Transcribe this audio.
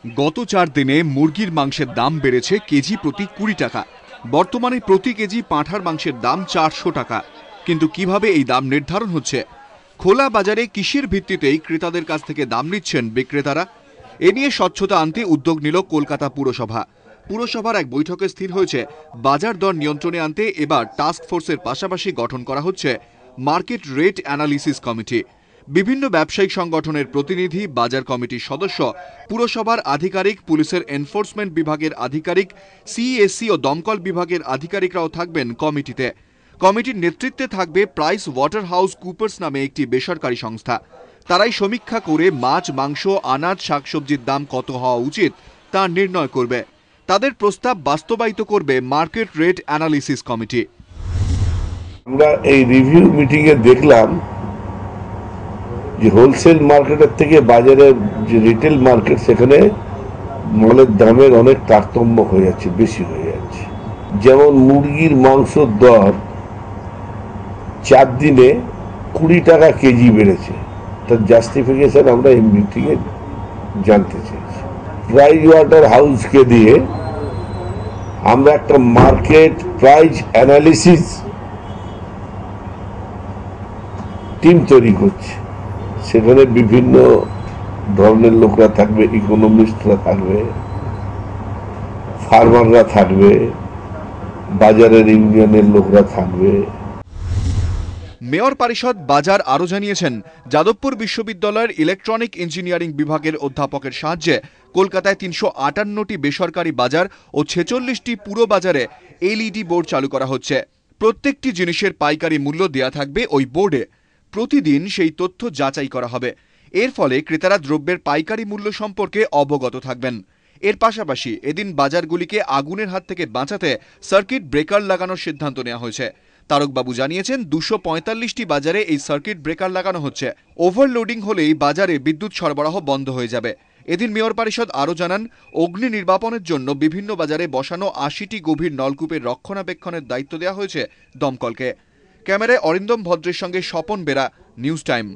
গত 4 দিনে মুরগির মাংসের দাম বেড়েছে কেজি প্রতি 20 টাকা। বর্তমানে প্রতি কেজি পাঁঠার মাংসের দাম 400 টাকা। কিন্তু কিভাবে এই দাম নির্ধারণ হচ্ছে? খোলা বাজারে কিসের ভিত্তিতেই ক্রেতাদের কাছ থেকে দাম নিচ্ছেন বিক্রেতারা? এ নিয়ে স্বচ্ছতা আনতে উদ্যোগ নিল কলকাতা পুরসভা। পুরসভার এক বৈঠকে স্থির হয়েছে বাজার দর নিয়ন্ত্রণে আনতে এবার টাস্ক ফোর্সের পাশাপাশি গঠন করা হচ্ছে মার্কেট রেট অ্যানালিসিস কমিটি। বিভিন্ন ব্যবসায়িক সংগঠনের প্রতিনিধি, বাজার কমিটির সদস্য, পুরসভার আধিকারিক, পুলিশের এনফোর্সমেন্ট বিভাগের আধিকারিক, সিএসসি ও দমকল বিভাগের আধিকারিকরাও থাকবেন কমিটিতে। কমিটির নেতৃত্বে থাকবে প্রাইস ওয়াটার হাউস কুপার্স নামে একটি বেসরকারি সংস্থা। তারাই সমীক্ষা করে মাছ, মাংস, আনাজ, শাকসবজির দাম কত হওয়া উচিত তা নির্ণয় করবে। তাদের প্রস্তাব বাস্তবায়িত করবে মার্কেট রেট অ্যানালিসিস কমিটি। আমরা এই রিভিউ মিটিংয়ে দেখলাম যে হোলসেল মার্কেটের থেকে বাজারের যে রিটেল মার্কেট, সেখানে মালের দামের অনেক তারতম্য হয়ে যাচ্ছে, বেশি হয়ে যাচ্ছে। যেমন মুরগির মাংসর দর 4 দিনে 20 টাকা কেজি বেড়েছে। তার জাস্টিফিকেশন আমরা এই মিটিংয়ে জানতে চেয়েছি। প্রাইস ওয়াটার হাউসকে দিয়ে আমরা একটা মার্কেট প্রাইস অ্যানালিসিস টিম তৈরি করছি। সেখানে বিভিন্ন ধরনের লোকরা থাকবে, ইকোনমিস্টরা থাকবে, ফার্মাররা থাকবে, বাজারের ইউনিয়নের লোকরা থাকবে। মেয়র পরিষদ বাজার আরও জানিয়েছেন, যাদবপুর বিশ্ববিদ্যালয়ের ইলেকট্রনিক ইঞ্জিনিয়ারিং বিভাগের অধ্যাপকের সাহায্যে কলকাতায় 358টি বেসরকারি বাজার ও 46টি পুরো বাজারে এলইডি বোর্ড চালু করা হচ্ছে। প্রত্যেকটি জিনিসের পাইকারি মূল্য দেয়া থাকবে ওই বোর্ডে। প্রতিদিন সেই তথ্য যাচাই করা হবে। এর ফলে ক্রেতারা দ্রব্যের পাইকারি মূল্য সম্পর্কে অবগত থাকবেন। এর পাশাপাশি এদিন বাজারগুলিকে আগুনের হাত থেকে বাঁচাতে সার্কিট ব্রেকার লাগানোর সিদ্ধান্ত নেওয়া হয়েছে। তারকবাবু জানিয়েছেন, 245টি বাজারে এই সার্কিট ব্রেকার লাগানো হচ্ছে। ওভারলোডিং হলেই বাজারে বিদ্যুৎ সরবরাহ বন্ধ হয়ে যাবে। এদিন মেয়র পরিষদ আরও জানান, অগ্নি নির্বাপনের জন্য বিভিন্ন বাজারে বসানো 80টি গভীর নলকূপের রক্ষণাবেক্ষণের দায়িত্ব দেওয়া হয়েছে দমকলকে। ক্যামেরায় অরিন্দম ভদ্রের সঙ্গে স্বপন বেরা, নিউজ টাইম।